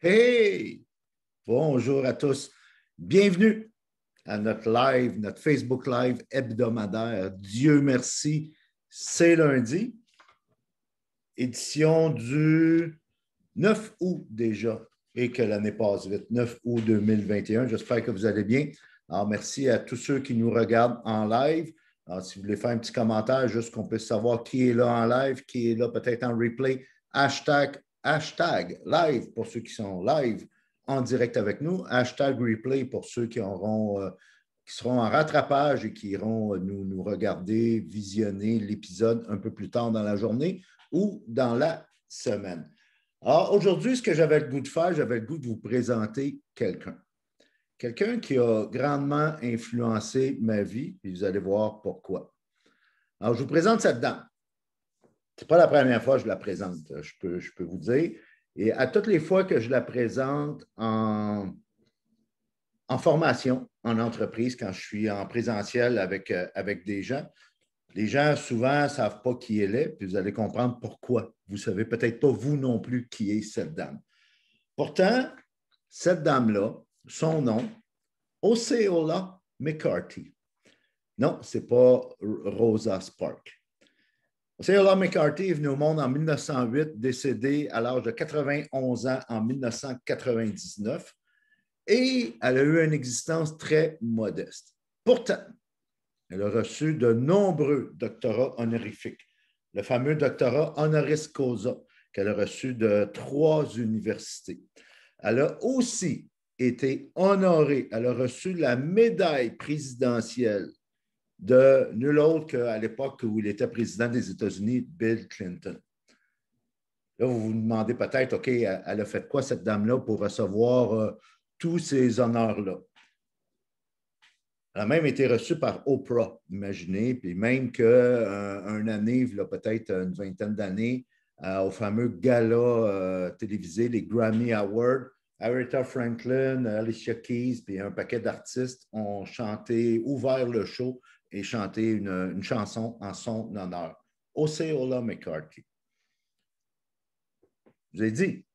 Hey! Bonjour à tous. Bienvenue à notre live, notre Facebook Live hebdomadaire. Dieu merci, c'est lundi, édition du 9 août déjà, et que l'année passe vite, 9 août 2021. J'espère que vous allez bien. Alors, merci à tous ceux qui nous regardent en live. Alors, si vous voulez faire un petit commentaire, juste qu'on puisse savoir qui est là en live, qui est là peut-être en replay, hashtag live pour ceux qui sont live en direct avec nous, hashtag replay pour ceux qui seront en rattrapage et qui iront nous regarder, visionner l'épisode un peu plus tard dans la journée ou dans la semaine. Alors, aujourd'hui, ce que j'avais le goût de faire, j'avais le goût de vous présenter quelqu'un. Quelqu'un qui a grandement influencé ma vie, et vous allez voir pourquoi. Alors, je vous présente cette dame. Ce n'est pas la première fois que je la présente, je peux vous dire. Et à toutes les fois que je la présente en formation, en entreprise, quand je suis en présentiel avec des gens, les gens souvent ne savent pas qui elle est, puis vous allez comprendre pourquoi. Vous ne savez peut-être pas vous non plus qui est cette dame. Pourtant, cette dame-là, son nom, Osceola McCarthy. Non, ce n'est pas Rosa Sparks. Osceola McCarthy est venue au monde en 1908, décédée à l'âge de 91 ans en 1999, et elle a eu une existence très modeste. Pourtant, elle a reçu de nombreux doctorats honorifiques. Le fameux doctorat honoris causa qu'elle a reçu de 3 universités. Elle a aussi été honorée. Elle a reçu la médaille présidentielle de nul autre qu'à l'époque où il était président des États-Unis, Bill Clinton. Là, vous vous demandez peut-être, OK, elle a fait quoi cette dame-là pour recevoir tous ces honneurs-là? Elle a même été reçue par Oprah, imaginez, puis même qu'une année, il y a peut-être une vingtaine d'années, au fameux gala télévisé, les Grammy Awards, Aretha Franklin, Alicia Keys, puis un paquet d'artistes ont chanté, ouvert le show et chanté une chanson en son honneur. Osceola McCarthy. Je vous ai dit,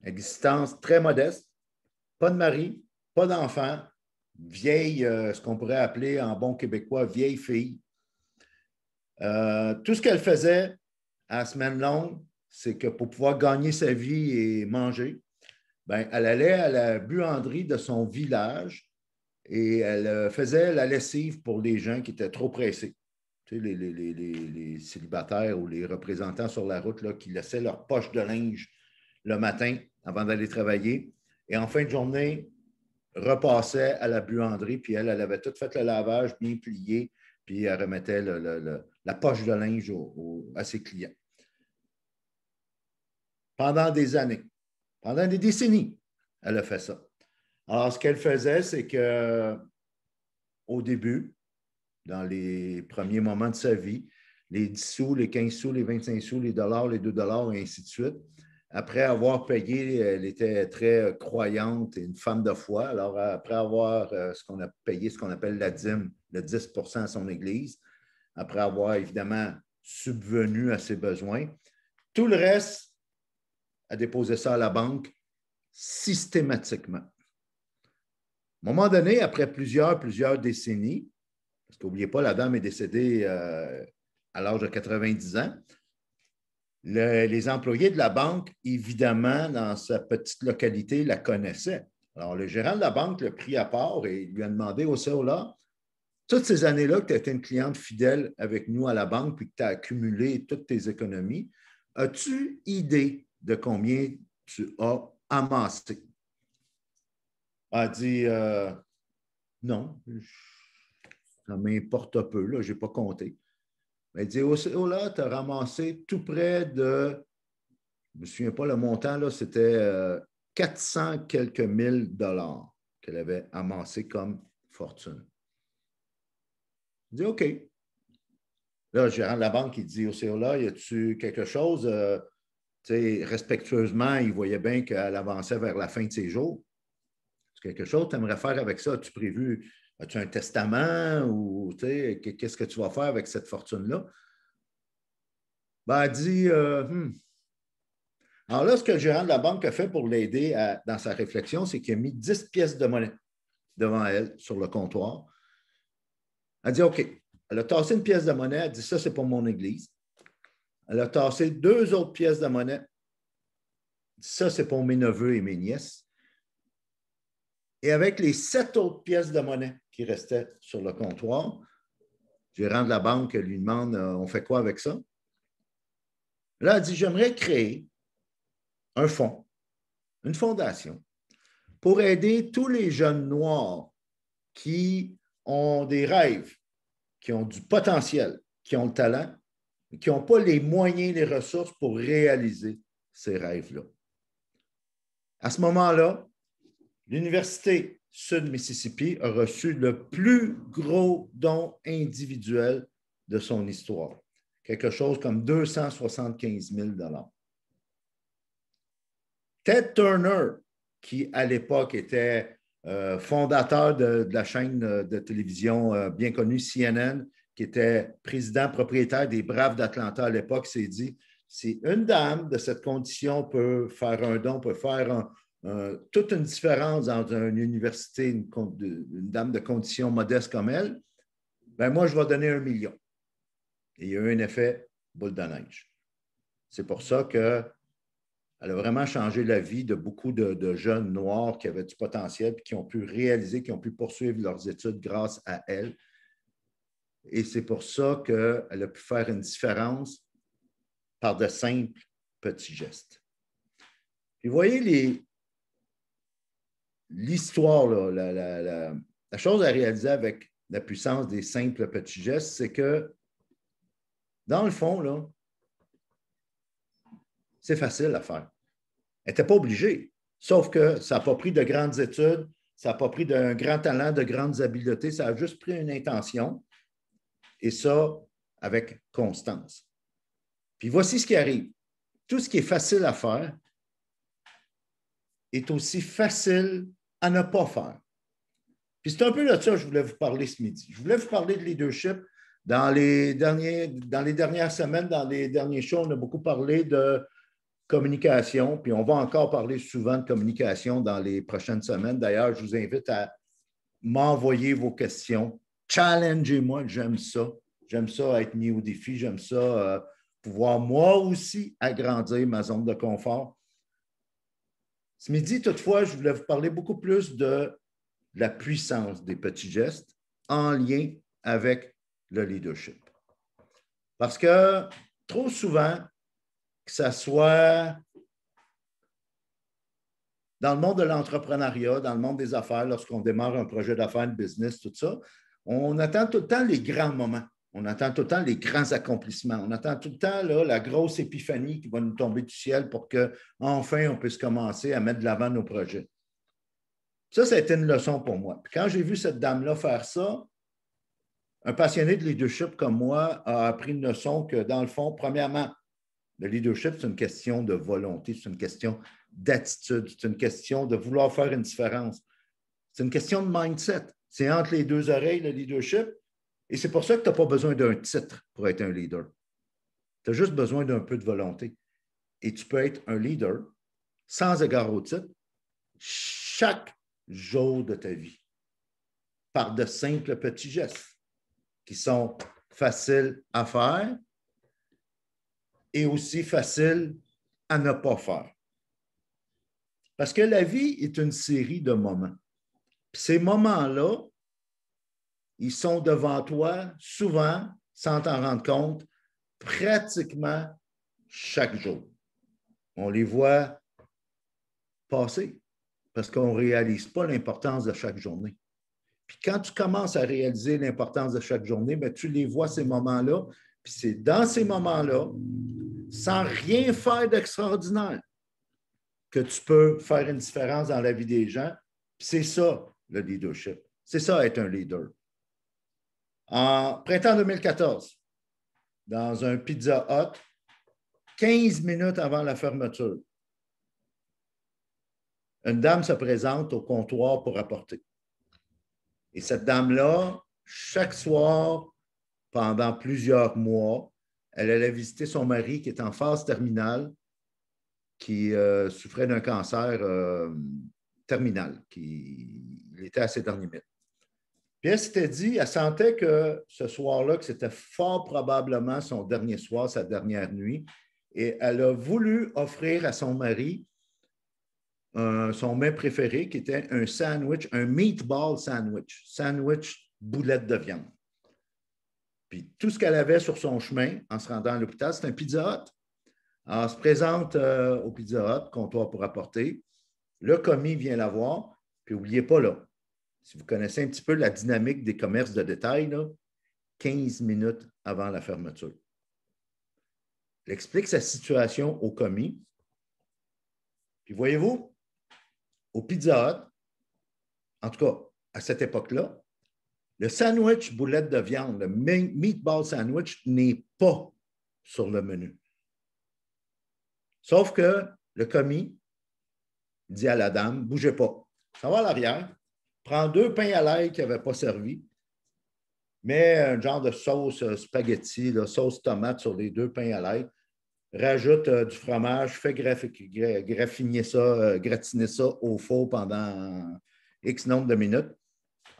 existence très modeste, pas de mari, pas d'enfant, vieille, ce qu'on pourrait appeler en bon québécois, vieille fille. Tout ce qu'elle faisait à la semaine longue, c'est que pour pouvoir gagner sa vie et manger, ben, elle allait à la buanderie de son village et elle faisait la lessive pour les gens qui étaient trop pressés. Tu sais, les célibataires ou les représentants sur la route là, qui laissaient leur poche de linge le matin avant d'aller travailler. Et en fin de journée, repassait à la buanderie, puis elle avait tout fait le lavage, bien plié, puis elle remettait la poche de linge à ses clients. Pendant des années, pendant des décennies, elle a fait ça. Alors, ce qu'elle faisait, c'est que au début, dans les premiers moments de sa vie, les 10 sous, les 15 sous, les 25 sous, les dollars, les 2 dollars, et ainsi de suite. Après avoir payé, elle était très croyante et une femme de foi. Alors, après avoir payé ce qu'on appelle la dîme, le 10% à son église, après avoir évidemment subvenu à ses besoins, tout le reste, a déposé ça à la banque systématiquement. À un moment donné, après plusieurs décennies, parce qu'oubliez pas, la dame est décédée à l'âge de 90 ans, les employés de la banque, évidemment, dans sa petite localité, la connaissaient. Alors, le gérant de la banque l'a pris à part et lui a demandé au CEOLA, toutes ces années-là que tu as été une cliente fidèle avec nous à la banque puis que tu as accumulé toutes tes économies, as-tu idée de combien tu as amassé? Elle a dit non, ça m'importe peu, là, je n'ai pas compté. Elle dit, oh là, tu as ramassé tout près de, je ne me souviens pas le montant, là, c'était 400 quelques mille dollars qu'elle avait amassé comme fortune. Je dis, OK. Là, le gérant de la banque, il dit, Osceola, y a-tu quelque chose? Respectueusement, il voyait bien qu'elle avançait vers la fin de ses jours. Quelque chose que tu aimerais faire avec ça? As-tu prévu, as-tu un testament ou qu'est-ce que tu vas faire avec cette fortune-là? Ben, elle dit, Alors là, ce que le gérant de la banque a fait pour l'aider dans sa réflexion, c'est qu'il a mis 10 pièces de monnaie devant elle sur le comptoir. Elle a dit OK. Elle a tassé une pièce de monnaie. Elle a dit ça, c'est pour mon église. Elle a tassé 2 autres pièces de monnaie. Ça, c'est pour mes neveux et mes nièces. Et avec les 7 autres pièces de monnaie qui restaient sur le comptoir, le gérant de la banque lui demande on fait quoi avec ça? Là, elle dit j'aimerais créer un fonds, une fondation, pour aider tous les jeunes noirs qui ont des rêves, qui ont du potentiel, qui ont le talent, mais qui n'ont pas les moyens, les ressources pour réaliser ces rêves-là. À ce moment-là, l'Université Sud-Mississippi a reçu le plus gros don individuel de son histoire, quelque chose comme 275 000 $. Ted Turner, qui à l'époque était fondateur de la chaîne de télévision bien connue CNN, qui était président propriétaire des Braves d'Atlanta à l'époque, s'est dit, si une dame de cette condition peut faire un don, peut faire toute une différence dans une université, une dame de condition modeste comme elle, ben moi, je vais donner 1 million. Et il y a eu un effet boule de neige. C'est pour ça qu'elle a vraiment changé la vie de beaucoup de jeunes noirs qui avaient du potentiel et qui ont pu réaliser, qui ont pu poursuivre leurs études grâce à elle. Et c'est pour ça qu'elle a pu faire une différence par de simples petits gestes. Puis vous voyez l'histoire, la chose à réaliser avec la puissance des simples petits gestes, c'est que dans le fond, là, c'est facile à faire. Elle n'était pas obligée, sauf que ça n'a pas pris de grandes études, ça n'a pas pris d'un grand talent, de grandes habiletés, ça a juste pris une intention, et ça avec constance. Puis voici ce qui arrive. Tout ce qui est facile à faire est aussi facile à ne pas faire. Puis c'est un peu de ça que je voulais vous parler ce midi. Je voulais vous parler de leadership. Dans les dernières semaines, dans les derniers shows, on a beaucoup parlé de communication, puis on va encore parler souvent de communication dans les prochaines semaines. D'ailleurs, je vous invite à m'envoyer vos questions. Challengez-moi, j'aime ça. J'aime ça être mis au défi. J'aime ça pouvoir moi aussi agrandir ma zone de confort. Ce midi, toutefois, je voulais vous parler beaucoup plus de la puissance des petits gestes en lien avec le leadership. Parce que trop souvent, que ce soit dans le monde de l'entrepreneuriat, dans le monde des affaires, lorsqu'on démarre un projet d'affaires, de business, tout ça, on attend tout le temps les grands moments. On attend tout le temps les grands accomplissements. On attend tout le temps là, la grosse épiphanie qui va nous tomber du ciel pour qu'enfin on puisse commencer à mettre de l'avant nos projets. Ça a été une leçon pour moi. Puis quand j'ai vu cette dame-là faire ça, un passionné de leadership comme moi a appris une leçon que, dans le fond, premièrement, le leadership, c'est une question de volonté, c'est une question d'attitude, c'est une question de vouloir faire une différence. C'est une question de mindset. C'est entre les deux oreilles, le leadership. Et c'est pour ça que tu n'as pas besoin d'un titre pour être un leader. Tu as juste besoin d'un peu de volonté. Et tu peux être un leader sans égard au titre chaque jour de ta vie par de simples petits gestes qui sont faciles à faire et aussi faciles à ne pas faire. Parce que la vie est une série de moments. Puis ces moments-là, ils sont devant toi souvent, sans t'en rendre compte, pratiquement chaque jour. On les voit passer parce qu'on ne réalise pas l'importance de chaque journée. Puis quand tu commences à réaliser l'importance de chaque journée, bien, tu les vois ces moments-là, puis c'est dans ces moments-là, sans rien faire d'extraordinaire, que tu peux faire une différence dans la vie des gens. Puis c'est ça, le leadership. C'est ça, être un leader. En printemps 2014, dans un Pizza Hut, 15 minutes avant la fermeture, une dame se présente au comptoir pour apporter. Et cette dame-là, chaque soir, pendant plusieurs mois, elle allait visiter son mari qui est en phase terminale, qui souffrait d'un cancer terminal, il était à ses derniers minutes. Puis elle s'était dit, elle sentait que ce soir-là, que c'était fort probablement son dernier soir, sa dernière nuit, et elle a voulu offrir à son mari son mets préféré, qui était un sandwich, un meatball sandwich boulette de viande. Puis tout ce qu'elle avait sur son chemin en se rendant à l'hôpital, c'est un Pizza Hut. Alors, elle se présente au Pizza Hut, comptoir pour apporter. Le commis vient la voir, puis n'oubliez pas, là, si vous connaissez un petit peu la dynamique des commerces de détail, là, 15 minutes avant la fermeture. Elle explique sa situation au commis. Puis voyez-vous, au Pizza Hut, en tout cas, à cette époque-là, le sandwich boulette de viande, le meatball sandwich, n'est pas sur le menu. Sauf que le commis dit à la dame, bougez pas, ça va à l'arrière, prends 2 pains à l'ail qui n'avaient pas servi, mets un genre de sauce spaghetti, là, sauce tomate sur les 2 pains à l'ail, rajoute du fromage, fais graffiner ça, gratiner ça au four pendant X nombre de minutes,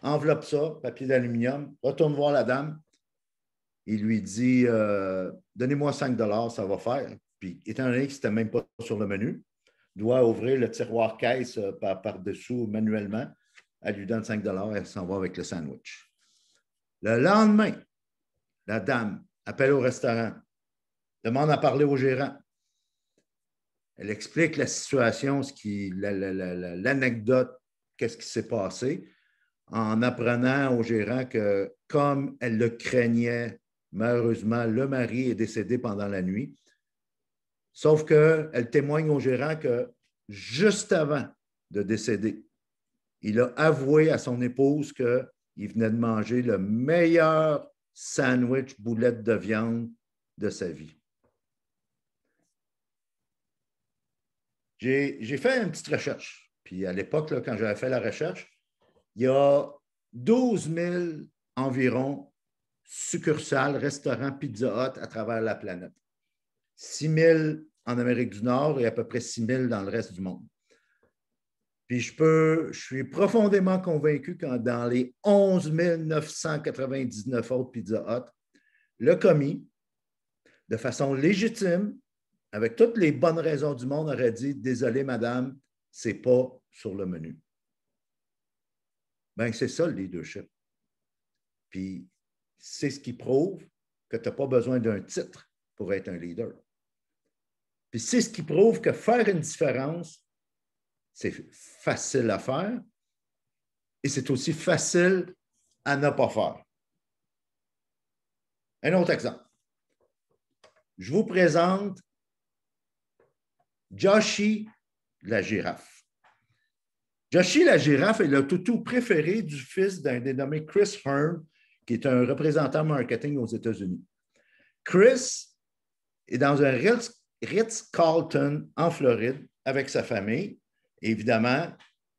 enveloppe ça, papier d'aluminium, retourne voir la dame, il lui dit donnez-moi 5 $, ça va faire. Puis, étant donné que ce n'était même pas sur le menu, doit ouvrir le tiroir caisse par-dessous manuellement. Elle lui donne 5 $, elle s'en va avec le sandwich. Le lendemain, la dame appelle au restaurant, demande à parler au gérant. Elle explique la situation, l'anecdote, qu'est-ce qui s'est passé, en apprenant au gérant que, comme elle le craignait, malheureusement, le mari est décédé pendant la nuit. Sauf qu'elle témoigne au gérant que juste avant de décéder, il a avoué à son épouse qu'il venait de manger le meilleur sandwich boulette de viande de sa vie. J'ai fait une petite recherche. Puis à l'époque, là, quand j'avais fait la recherche, il y a 12 000 environ succursales, restaurants, Pizza Hut à travers la planète. 6 000 en Amérique du Nord et à peu près 6 000 dans le reste du monde. Puis je suis profondément convaincu que dans les 11 999 autres Pizza Hut, le commis, de façon légitime, avec toutes les bonnes raisons du monde, aurait dit « Désolé, madame, ce n'est pas sur le menu. » Bien, c'est ça le leadership. Puis c'est ce qui prouve que tu n'as pas besoin d'un titre pour être un leader. Puis c'est ce qui prouve que faire une différence, c'est facile à faire et c'est aussi facile à ne pas faire. Un autre exemple. Je vous présente Joshi la girafe. Joshi la girafe est le toutou préféré du fils d'un dénommé Chris Hearn, qui est un représentant marketing aux États-Unis. Chris est dans un Ritz-Carlton en Floride avec sa famille. Et évidemment,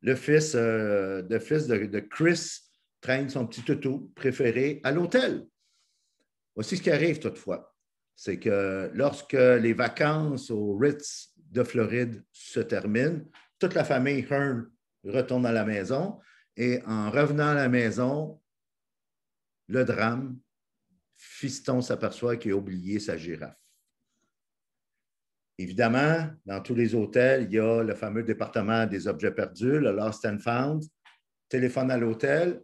le fils de Chris traîne son petit toutou préféré à l'hôtel. Voici ce qui arrive toutefois. C'est que lorsque les vacances au Ritz de Floride se terminent, toute la famille Hearn retourne à la maison et en revenant à la maison, le drame, fiston s'aperçoit qu'il a oublié sa girafe. Évidemment, dans tous les hôtels, il y a le fameux département des objets perdus, le Lost and Found, téléphone à l'hôtel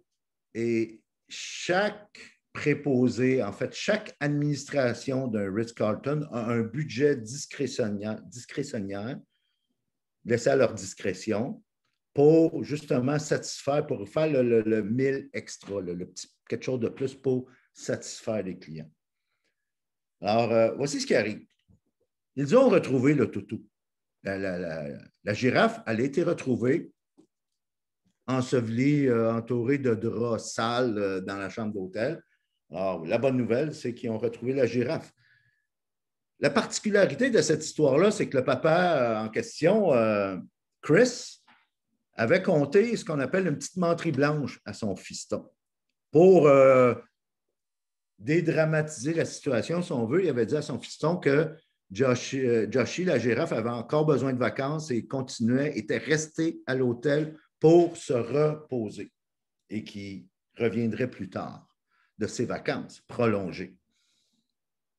et chaque préposé, en fait, chaque administration d'un Ritz-Carlton a un budget discrétionnaire laissé à leur discrétion pour justement satisfaire, pour faire le 1000 extra, le petit quelque chose de plus pour satisfaire les clients. Alors, voici ce qui arrive. Ils ont retrouvé le toutou. La girafe, elle a été retrouvée ensevelie, entourée de draps sales dans la chambre d'hôtel. Alors, la bonne nouvelle, c'est qu'ils ont retrouvé la girafe. La particularité de cette histoire-là, c'est que le papa en question, Chris, avait compté ce qu'on appelle une petite menterie blanche à son fiston. Pour dédramatiser la situation, si on veut, il avait dit à son fiston que Joshi, la girafe, avait encore besoin de vacances et continuait, était resté à l'hôtel pour se reposer et qui reviendrait plus tard de ses vacances prolongées.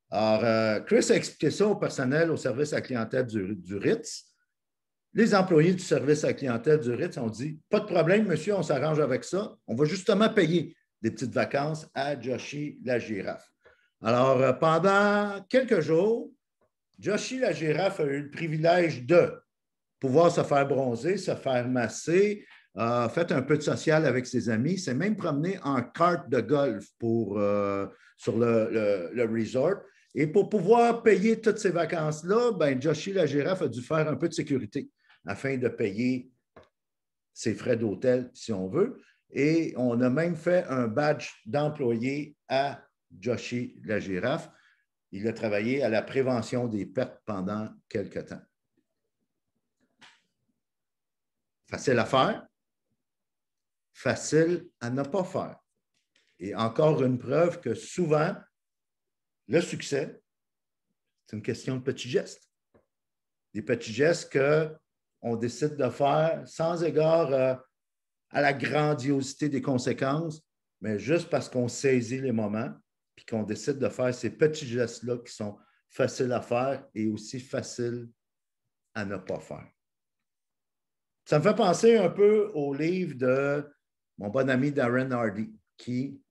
Alors, Chris a expliqué ça au personnel au service à la clientèle du Ritz. Les employés du service à la clientèle du Ritz ont dit « Pas de problème, monsieur, on s'arrange avec ça. On va justement payer des petites vacances à Joshi la girafe. » Alors, pendant quelques jours, Joshi la girafe a eu le privilège de pouvoir se faire bronzer, se faire masser, fait un peu de social avec ses amis, s'est même promené en carte de golf sur le resort. Et pour pouvoir payer toutes ces vacances-là, ben, Joshi la girafe a dû faire un peu de sécurité afin de payer ses frais d'hôtel, si on veut. Et on a même fait un badge d'employé à Joshi la girafe. Il a travaillé à la prévention des pertes pendant quelque temps. Facile à faire, facile à ne pas faire. Et encore une preuve que souvent, le succès, c'est une question de petits gestes. Des petits gestes qu'on décide de faire sans égard à la grandiosité des conséquences, mais juste parce qu'on saisit les moments puis qu'on décide de faire ces petits gestes-là qui sont faciles à faire et aussi faciles à ne pas faire. Ça me fait penser un peu au livre de mon bon ami Darren Hardy, qui,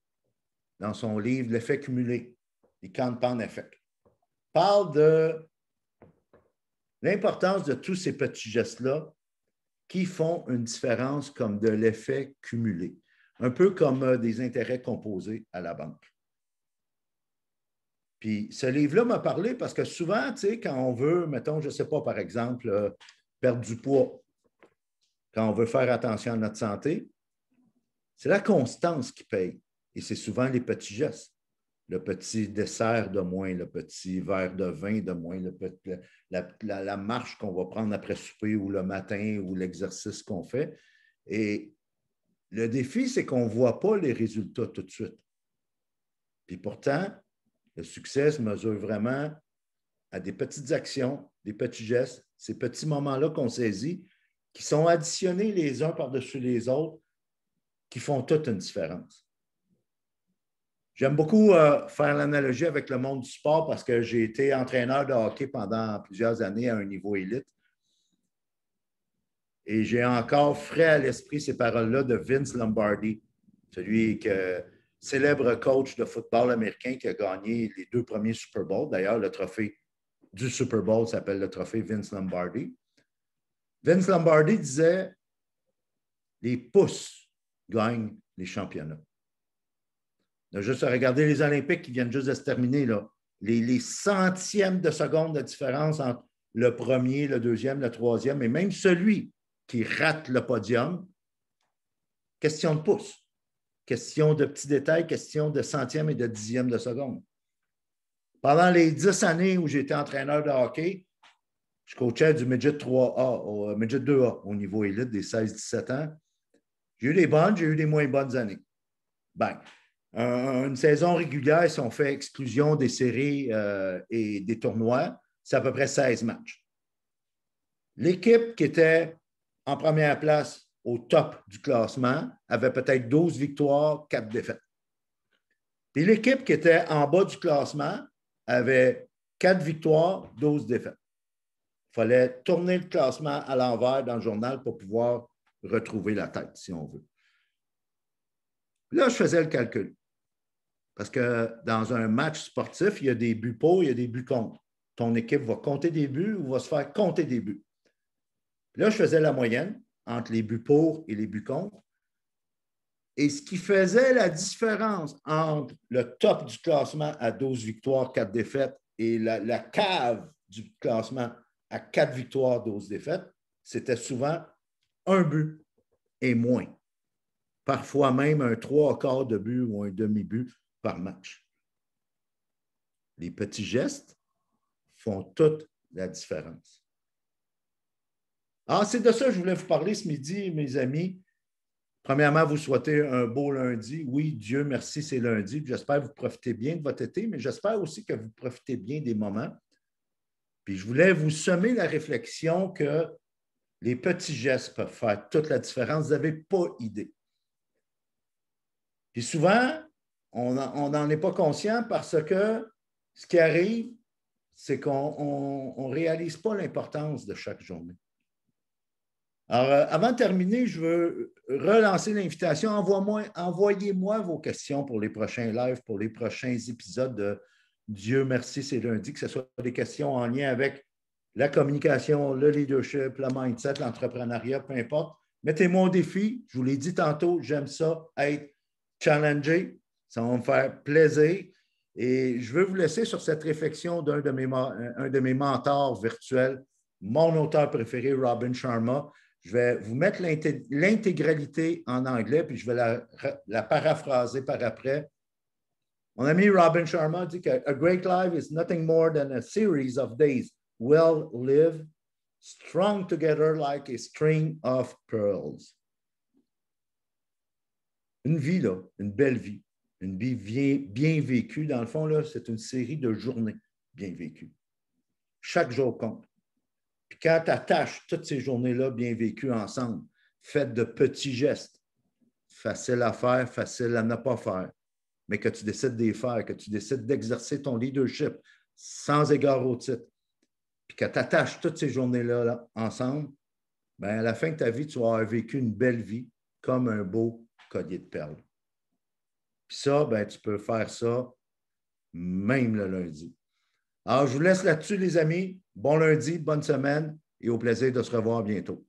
dans son livre L'effet cumulé, le compound effect, parle de l'importance de tous ces petits gestes-là qui font une différence comme de l'effet cumulé, un peu comme des intérêts composés à la banque. Puis ce livre-là m'a parlé parce que souvent, tu sais, quand on veut, mettons, je ne sais pas, par exemple, perdre du poids, quand on veut faire attention à notre santé, c'est la constance qui paye. Et c'est souvent les petits gestes. Le petit dessert de moins, le petit verre de vin de moins, la marche qu'on va prendre après souper ou le matin ou l'exercice qu'on fait. Et le défi, c'est qu'on ne voit pas les résultats tout de suite. Puis pourtant, le succès se mesure vraiment à des petites actions, des petits gestes, ces petits moments-là qu'on saisit, qui sont additionnés les uns par-dessus les autres, qui font toute une différence. J'aime beaucoup faire l'analogie avec le monde du sport parce que j'ai été entraîneur de hockey pendant plusieurs années à un niveau élite. Et j'ai encore frais à l'esprit ces paroles-là de Vince Lombardi, celui que célèbre coach de football américain qui a gagné les 2 premiers Super Bowls. D'ailleurs, le trophée du Super Bowl s'appelle le trophée Vince Lombardi. Vince Lombardi disait « Les pouces gagnent les championnats ». On a juste à regarder les Olympiques qui viennent juste de se terminer, là. Les centièmes de seconde de différence entre le premier, le deuxième, le troisième, et même celui qui rate le podium, question de pouces, question de petits détails, question de centièmes et de dixièmes de seconde. Pendant les 10 années où j'étais entraîneur de hockey, je coachais du midget 3A au midget 2A au niveau élite des 16-17 ans. J'ai eu des bonnes, j'ai eu des moins bonnes années. Ben, une saison régulière, si on fait exclusion des séries et des tournois, c'est à peu près 16 matchs. L'équipe qui était en première place au top du classement avait peut-être 12 victoires, 4 défaites. Puis l'équipe qui était en bas du classement avait 4 victoires, 12 défaites. Il fallait tourner le classement à l'envers dans le journal pour pouvoir retrouver la tête, si on veut. Là, je faisais le calcul. Parce que dans un match sportif, il y a des buts pour, il y a des buts contre. Ton équipe va compter des buts ou va se faire compter des buts. Là, je faisais la moyenne entre les buts pour et les buts contre. Et ce qui faisait la différence entre le top du classement à 12 victoires, 4 défaites et la cave du classement à 4 victoires, 12 défaites, c'était souvent un but et moins. Parfois même un 3/4 de but ou un demi-but par match. Les petits gestes font toute la différence. Alors, c'est de ça que je voulais vous parler ce midi, mes amis. Premièrement, vous souhaitez un beau lundi. Oui, Dieu merci, c'est lundi. J'espère que vous profitez bien de votre été, mais j'espère aussi que vous profitez bien des moments. Puis je voulais vous semer la réflexion que les petits gestes peuvent faire toute la différence. Vous n'avez pas idée. Puis souvent, on n'en est pas conscient parce que ce qui arrive, c'est qu'on ne réalise pas l'importance de chaque journée. Alors, avant de terminer, je veux relancer l'invitation. Envoyez-moi vos questions pour les prochains lives, pour les prochains épisodes de Dieu merci, c'est lundi, que ce soit des questions en lien avec la communication, le leadership, le mindset, l'entrepreneuriat, peu importe. Mettez-moi au défi. Je vous l'ai dit tantôt, j'aime ça, être challengé. Ça va me faire plaisir. Et je veux vous laisser sur cette réflexion d'un de mes mentors virtuels, mon auteur préféré, Robin Sharma. Je vais vous mettre l'intégralité en anglais, puis je vais la paraphraser par après. Mon ami Robin Sharma dit qu'A great life is nothing more than a series of days well lived, strung together like a string of pearls. Une vie, là, une belle vie, une vie bien vécue, dans le fond, là, c'est une série de journées bien vécues. Chaque jour compte. Puis quand tu attaches toutes ces journées-là bien vécues ensemble, faites de petits gestes, faciles à faire, faciles à ne pas faire, mais que tu décides de les faire, que tu décides d'exercer ton leadership sans égard au titre, puis que tu attaches toutes ces journées-là là, ensemble, bien, à la fin de ta vie, tu vas avoir vécu une belle vie comme un beau collier de perles. Puis ça, bien, tu peux faire ça même le lundi. Alors, je vous laisse là-dessus, les amis. Bon lundi, bonne semaine et au plaisir de se revoir bientôt.